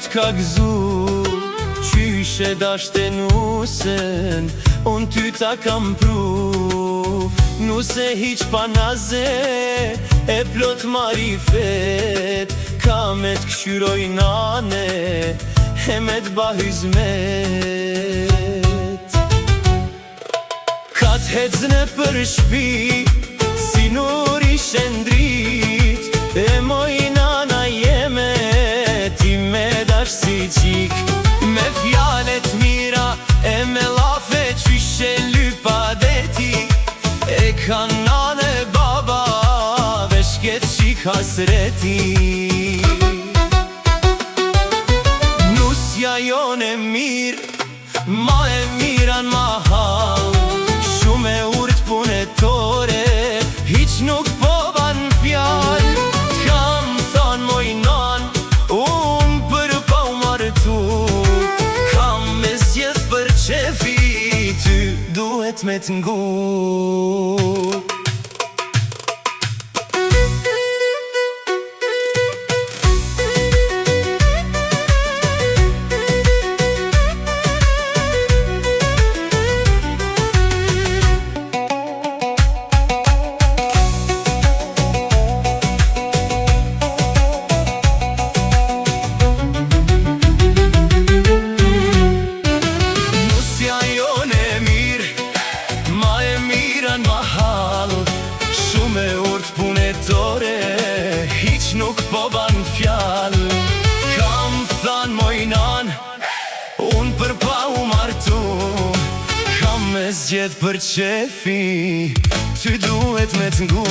ka gëzu, qyshe dashte nusen, unë ty ta kam pru. Nuse hiq pa naze, e plot marifet, ka me t'kshyroj nane, e me t'ba hizmet. Ka t'hedzne për shpi, si nur ishe ndrit, e moj nana jeme, ti me dash si qik. Me fjalet mira, e me lafe qyshe lypa deti, e ka nane baba, dhe shket qik hasreti. Nusja jone mirë, ma e miran ma hal, shumë e urt punetore, hiq nuk po ban fjall. T'kam than moj nan, unë për pa u martu, kam me zjedh për qefi, ty duhet me t'ngu. Shumë e urt punetore, hiq nuk po ban fjall. Kam than moj nan, unë për pa u martu, kam me zgjedh për qefi, ty duhet me t'ngu.